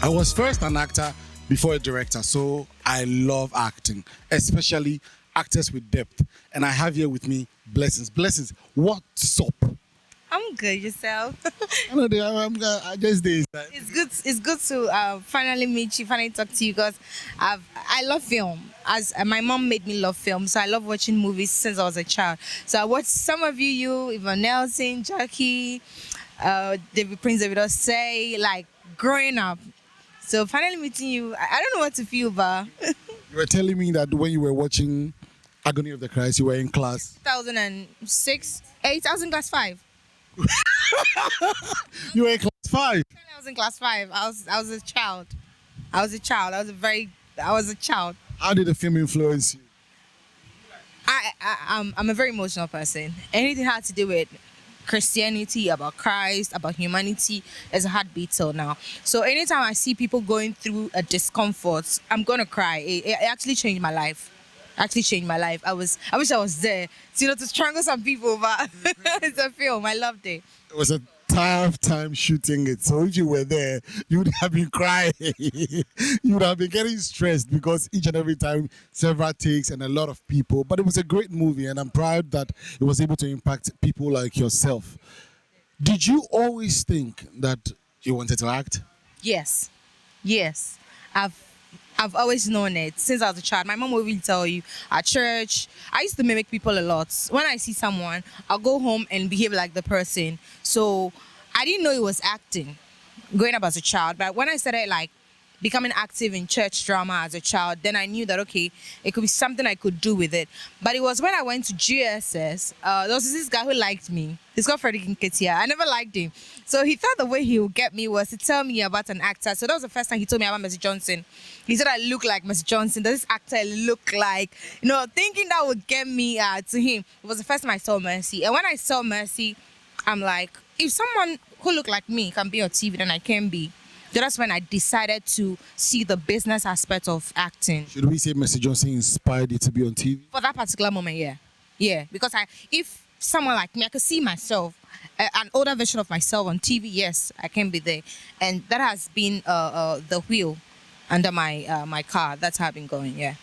I was first an actor before a director, so I love acting, especially actors with depth. And I have here with me Blessings. Blessings, what's up? I'm good. Yourself? I know I just did. It's good. It's good to finally meet you. Finally talk to you because I love film. As my mom made me love film, so I love watching movies since I was a child. So I watched some of you, Ivan Nelson, Jackie, David Prince, David say, like growing up. So finally meeting you, I don't know what to feel, but You were telling me that when you were watching Agony of the Christ, you were in class. 2006, 8, I was in class 5. You were in class 5. I was in class 5. I was a child. I was a child. I was a child. How did the film influence you? I'm a very emotional person. Anything had to do with Christianity, about Christ, about humanity is a heartbeat till now. So anytime I see people going through a discomfort, I'm gonna cry. It actually changed my life. Actually changed my life. I wish I was there, to strangle some people, but it's a film. I loved it. It was a tough time shooting it. So if you were there, you would have been crying. You would have been getting stressed because each and every time several takes and a lot of people. But it was a great movie, and I'm proud that it was able to impact people like yourself. Did you always think that you wanted to act? Yes, yes. I've always known it since I was a child. My mom will really tell you at church. I used to mimic people a lot. When I see someone, I'll go home and behave like the person. So I didn't know it was acting growing up as a child. But when I started like becoming active in church drama as a child, then I knew that okay, it could be something I could do with it. But it was when I went to GSS, there was this guy who liked me. He's called Freddie Kinketia. I never liked him. So he thought the way he would get me was to tell me about an actor. So that was the first time he told me about Mercy Johnson. He said I look like Mercy Johnson. Does this actor look like, thinking that would get me to him. It was the first time I saw Mercy. And when I saw Mercy, I'm like, if someone who looked like me can be on TV, then I can be. So that's when I decided to see the business aspect of acting. Should we say Mercy Johnson inspired you to be on TV? For that particular moment, yeah. Yeah, because if someone like me, I could see myself, an older version of myself on TV, yes, I can be there. And that has been the wheel under my car. That's how I've been going, yeah.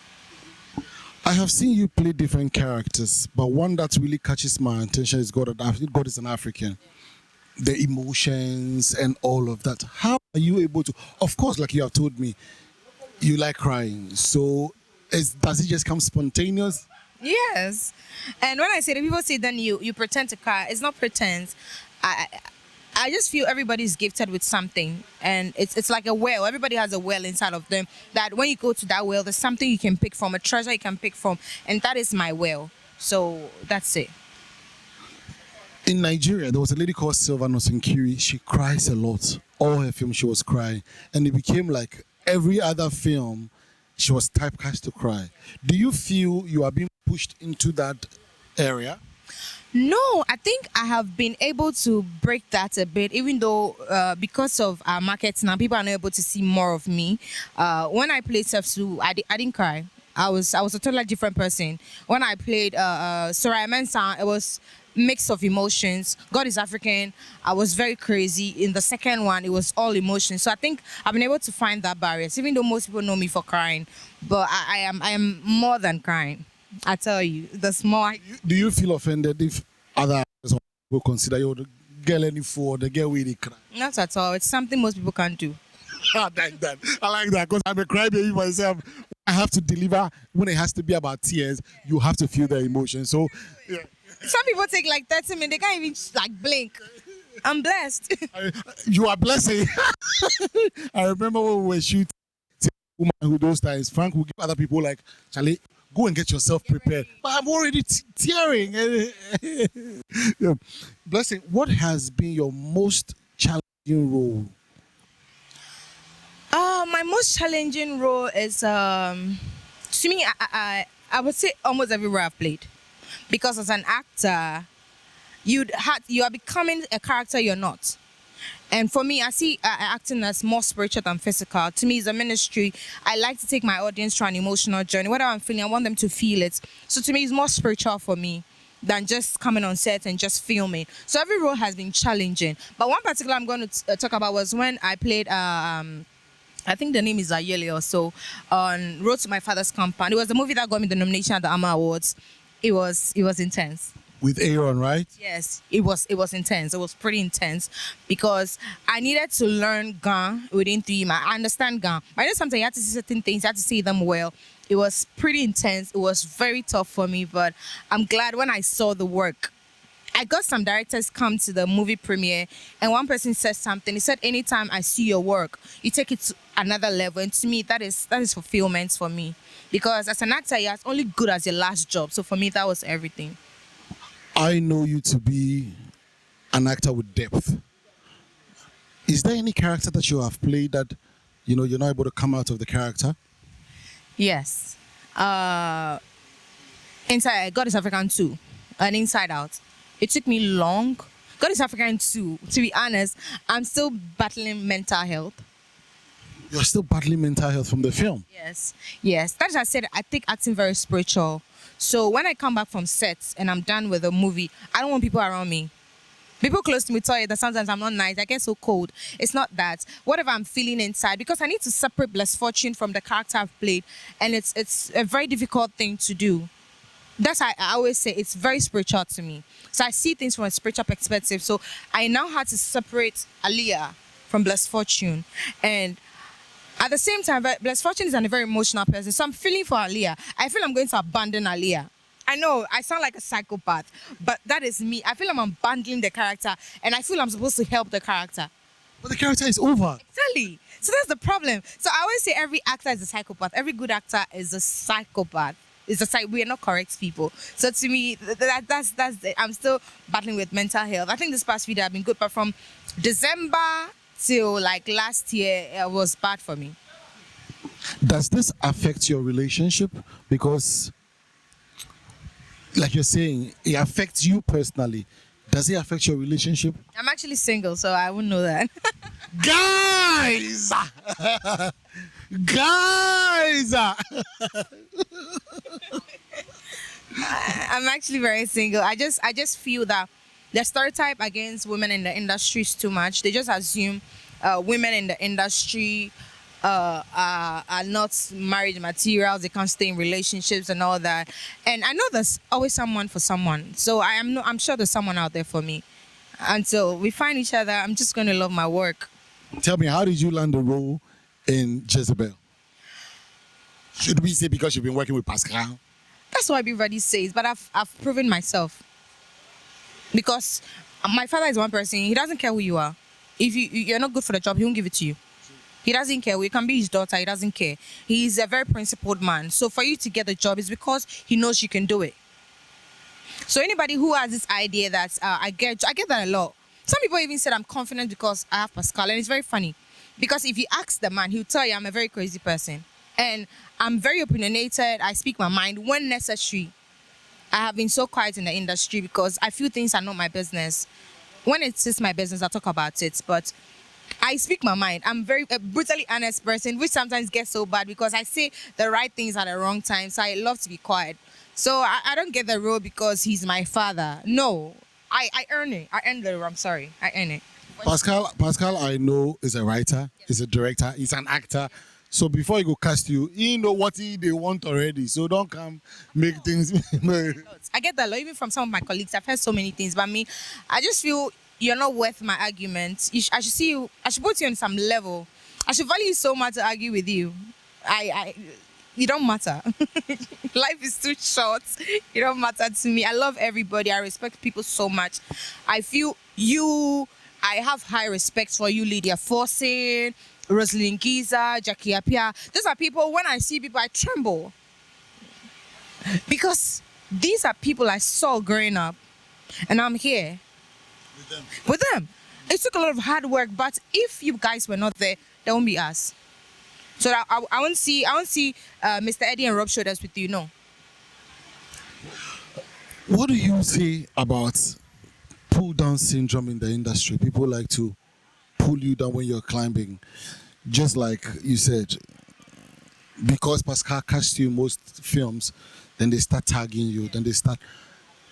I have seen you play different characters, but one that really catches my attention is God is an African. The emotions and all of that. How are you able to? Of course, like you have told me, you like crying. So, does it just come spontaneous? Yes. And when I say that, people say then you pretend to cry. It's not pretense. I just feel everybody's gifted with something, and it's like a well. Everybody has a well inside of them that when you go to that well, there's something you can pick from, a treasure you can pick from, and that is my well. So that's it. In Nigeria, there was a lady called Silva Nosenkiri. She cries a lot. All her films, she was crying. And it became like every other film, she was typecast to cry. Do you feel you are being pushed into that area? No, I think I have been able to break that a bit, even though because of our markets now, people are not able to see more of me. When I played Sefsu, I didn't cry. I was a totally different person. When I played Soraya Mensah, it was mix of emotions. God is African. I was very crazy. In the second one, it was all emotions. So I think I've been able to find that barrier, even though most people know me for crying. But I am more than crying. I tell you, there's more. Do you feel offended if other actors will consider you the girl any for the girl with the cry? Not at all. It's something most people can't do. I like that. I like that because I'm a crybaby myself. I have to deliver when it has to be about tears. You have to feel the emotion. So, yeah. Some people take like 30 minutes. They can't even like blink. I'm blessed. You are blessing. I remember when we were shooting Woman Who Those Times, Frank would give other people like, Charlie, go and get yourself prepared. But I'm already tearing. Yeah. Blessing, what has been your most challenging role? My most challenging role is to me. I would say almost everywhere I've played, because as an actor, you are becoming a character you're not. And for me, I see acting as more spiritual than physical. To me, it's a ministry. I like to take my audience through an emotional journey. Whatever I'm feeling, I want them to feel it. So to me, it's more spiritual for me than just coming on set and just filming. So every role has been challenging. But one particular I'm going to talk about was when I played I think the name is Ayele or so, on Road to My Father's Compound. It was the movie that got me the nomination at the AMA Awards. It was intense. With Aaron, right? Yes, it was intense. It was pretty intense because I needed to learn Gan within 3 months. I understand Gan. But I know sometimes you have to see certain things, you have to say them well. It was pretty intense. It was very tough for me, but I'm glad when I saw the work. I got some directors come to the movie premiere, and one person said something. He said, "Anytime I see your work, you take it to another level." And to me, that is fulfillment for me, because as an actor, you're only good as your last job. So for me, that was everything. I know you to be an actor with depth. Is there any character that you have played that you're not able to come out of the character? Yes. Inside God is African 2 and Inside Out. It took me long. God is African 2, to be honest, I'm still battling mental health. You're still battling mental health from the film. Yes. Yes. That's why I said I take acting very spiritual. So when I come back from sets and I'm done with a movie, I don't want people around me. People close to me tell you that sometimes I'm not nice. I get so cold. It's not that. Whatever I'm feeling inside, because I need to separate Blessed Fortune from the character I've played, and it's a very difficult thing to do. That's why I always say it's very spiritual to me. So I see things from a spiritual perspective. So I now had to separate Aliyah from Blessed Fortune, and at the same time, Blessed Fortune is a very emotional person. So I'm feeling for Aliyah. I feel I'm going to abandon Aliyah. I know I sound like a psychopath, but that is me. I feel I'm abandoning the character, and I feel I'm supposed to help the character. But the character is over. Exactly. So that's the problem. So I always say every actor is a psychopath. Every good actor is a psychopath. We are not correct people. So to me, that's it. I'm still battling with mental health. I think this past few days have been good, but from December till like last year, it was bad for me. Does this affect your relationship? Because, like you're saying, it affects you personally. Does it affect your relationship? I'm actually single, so I wouldn't know that. Guys! Guys! I'm actually very single. I just feel that the stereotype against women in the industry is too much. They just assume women in the industry are not married materials. They can't stay in relationships and all that. And I know there's always someone for someone. So I'm sure there's someone out there for me. Until we find each other, I'm just going to love my work. Tell me, how did you land the role in Jezebel? Should we say because you've been working with Pascal? That's what everybody says, but I've proven myself. Because my father is one person. He doesn't care who you are. If you're not good for the job, he won't give it to you. He doesn't care. You can be his daughter. He doesn't care. He's a very principled man. So for you to get the job is because he knows you can do it. So anybody who has this idea that I get that a lot. Some people even said I'm confident because I have Pascal, and it's very funny. Because if you ask the man, he'll tell you I'm a very crazy person. And I'm very opinionated. I speak my mind when necessary. I have been so quiet in the industry because I feel things are not my business. When it is my business, I'll talk about it. But I speak my mind. I'm very a brutally honest person, which sometimes gets so bad because I say the right things at the wrong time. So I love to be quiet. So I don't get the role because he's my father. No, I earn it. I earn the role. I'm sorry. I earn it. Pascal, I know, is a writer, is a director, he's an actor. So before he go cast you, he know what they want already. So don't come make things. I get that a lot, even from some of my colleagues. I've heard so many things, but me, I just feel you're not worth my argument. I should see you. I should put you on some level. I should value you so much to argue with you. You don't matter. Life is too short. You don't matter to me. I love everybody. I respect people so much. I feel you. I have high respect for you, Lydia Forsin, Rosalind Giza, Jackie Apia. These are people, when I see people, I tremble. Because these are people I saw growing up. And I'm here. With them. It took a lot of hard work, but if you guys were not there, there won't be us. So I won't see Mr. Eddie and Rob Shoulders with you, no. What do you say about pull down syndrome in the industry? People like to pull you down when you're climbing. Just like you said, because Pascal cast you in most films, then they start tagging you, then they start.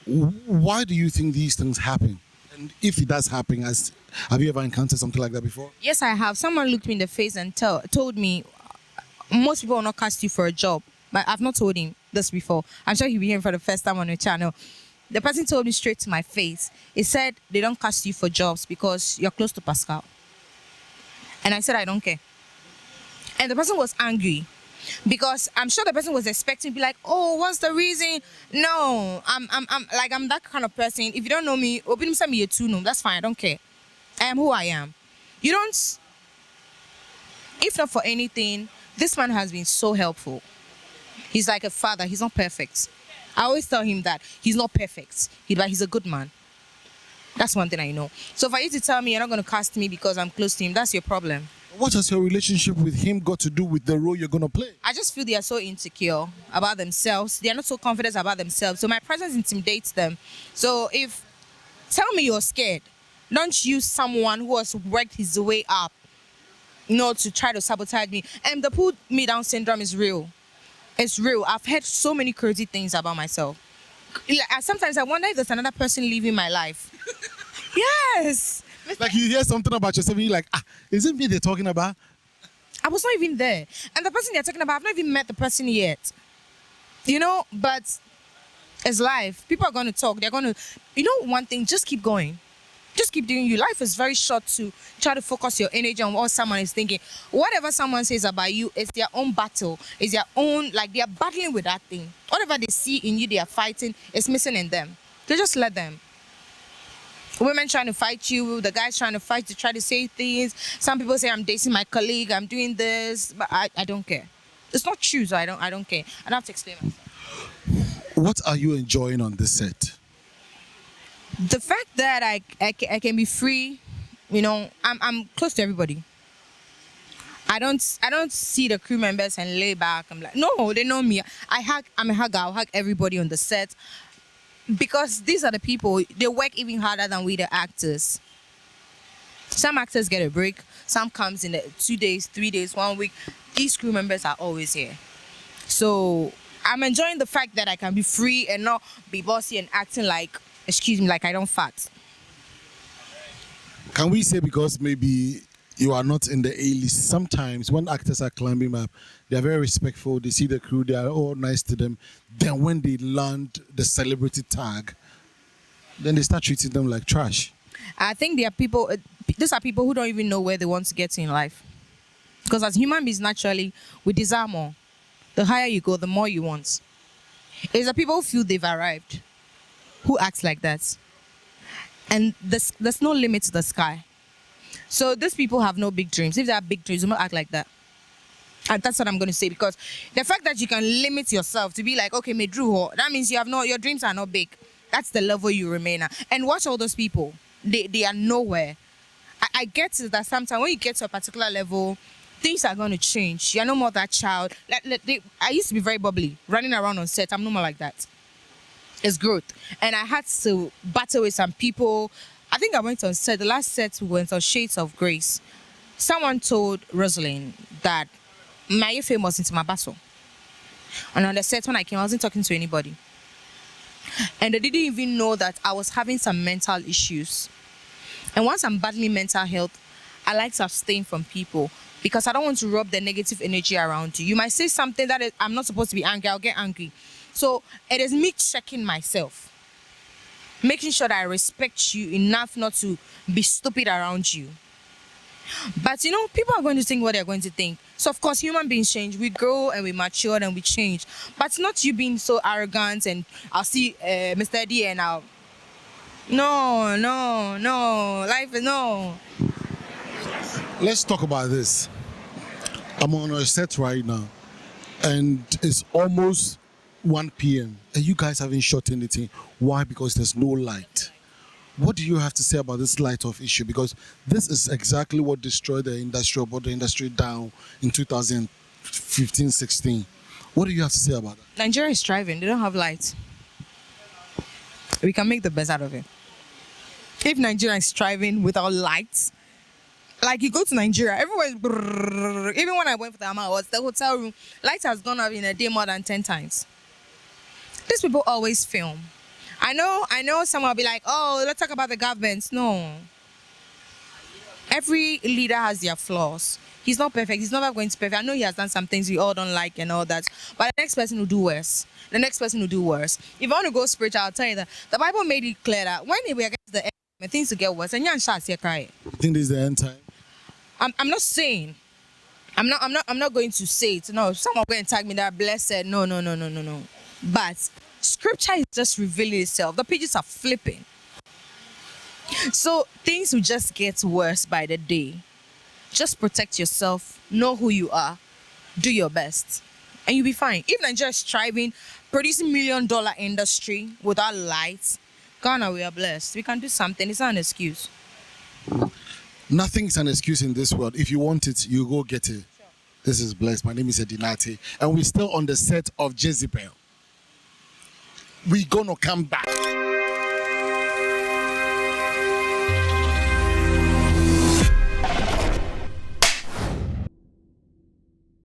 Why do you think these things happen? And if it does happen, have you ever encountered something like that before? Yes, I have. Someone looked me in the face and told me most people will not cast you for a job. But I've not told him this before. I'm sure he'll be hearing for the first time on the channel. The person told me straight to my face. He said they don't cast you for jobs because you're close to Pascal. And I said I don't care. And the person was angry because I'm sure the person was expecting to be like, oh, what's the reason? No, I'm that kind of person. If you don't know me, open me a two no, that's fine. I don't care. I am who I am. You don't. If not for anything, this man has been so helpful. He's like a father. He's not perfect. I always tell him that he's not perfect. But he's a good man. That's one thing I know. So for you to tell me you're not going to cast me because I'm close to him, that's your problem. What has your relationship with him got to do with the role you're going to play? I just feel they are so insecure about themselves. They are not so confident about themselves. So my presence intimidates them. So tell me you're scared. Don't use someone who has worked his way up, to try to sabotage me. And the put me down syndrome is real. It's real. I've heard so many crazy things about myself. Sometimes I wonder if there's another person living my life. Yes. Like you hear something about yourself and you're like, is it me they're talking about? I was not even there. And the person they're talking about, I've not even met the person yet. But it's life. People are going to talk. They're going to, one thing, just keep going. Just keep doing you. Life is very short to try to focus your energy on what someone is thinking. Whatever someone says about you is their own battle. Is their own, they are battling with that thing. Whatever they see in you, they are fighting, is missing in them. So just let them. Women trying to fight you, the guys trying to fight to try to say things. Some people say I'm dating my colleague, I'm doing this, but I don't care. It's not true, so I don't care. I don't have to explain myself. What are you enjoying on this set? The fact that I can be free, I'm close to everybody. I don't see the crew members and lay back. I'm like, no, they know me. I'm a hugger. I'll hug everybody on the set. Because these are the people, they work even harder than we, the actors. Some actors get a break. Some comes in 2 days, 3 days, 1 week. These crew members are always here. So I'm enjoying the fact that I can be free and not be bossy and acting like I don't fat. Can we say because maybe you are not in the A-list, sometimes when actors are climbing up, they are very respectful, they see the crew, they are all nice to them. Then when they land the celebrity tag, then they start treating them like trash. I think these are people who don't even know where they want to get to in life. Because as human beings, naturally, we desire more. The higher you go, the more you want. It's the people who feel they've arrived, who act like that. And there's no limit to the sky. So these people have no big dreams. If they have big dreams, they don't act like that. And that's what I'm going to say, because the fact that you can limit yourself to be like, okay, me Drew, that means your dreams are not big. That's the level you remain at. And watch all those people. They are nowhere. I get it that sometimes when you get to a particular level, things are going to change. You're no more that child. I used to be very bubbly, running around on set. I'm no more like that. It's growth. And I had to battle with some people. I think I went on set. The last set we went on Shades of Grace. Someone told Rosalind that my fame was into my battle. And on the set when I came, I wasn't talking to anybody. And they didn't even know that I was having some mental issues. And once I'm battling mental health, I like to abstain from people because I don't want to rub the negative energy around you. You might say something that I'm not supposed to be angry. I'll get angry. So it is me checking myself, making sure that I respect you enough not to be stupid around you. But people are going to think what they're going to think. So of course, human beings change. We grow and we mature and we change. But not you being so arrogant and I'll see Mr. D and I'll... No. Life is no. Let's talk about this. I'm on a set right now and it's almost 1 p.m. and you guys haven't shot anything. Why? Because there's no light. What do you have to say about this light off issue? Because this is exactly what destroyed the industry or brought the industry down in 2015-16. What do you have to say about that? Nigeria is thriving. They don't have light. We can make the best out of it. If Nigeria is thriving without lights, like you go to Nigeria, everywhere is brrr. Even when I went for the Ama Awards, the hotel room, light has gone up in a day more than 10 times. These people always film. I know someone will be like, oh, let's talk about the government. No. Every leader has their flaws. He's not perfect. He's never going to be perfect. I know he has done some things we all don't like and all that. But the next person will do worse. The next person will do worse. If I want to go spiritual, I'll tell you that the Bible made it clear that when we get to the end, things will get worse. And you're cry. You think this is the end time? I'm not saying. I'm not going to say it. No, someone going to tag me that blessed. No. But scripture is just revealing itself. The pages are flipping. So things will just get worse by the day. Just protect yourself, know who you are, do your best, and you'll be fine. If Nigeria is striving, producing $1 million industry without lights, Ghana, we are blessed. We can do something. It's not an excuse. Nothing's an excuse in this world. If you want it, you go get it. Sure. This is Blessed. My name is Nartey, and we're still on the set of Jezebel. We're gonna come back.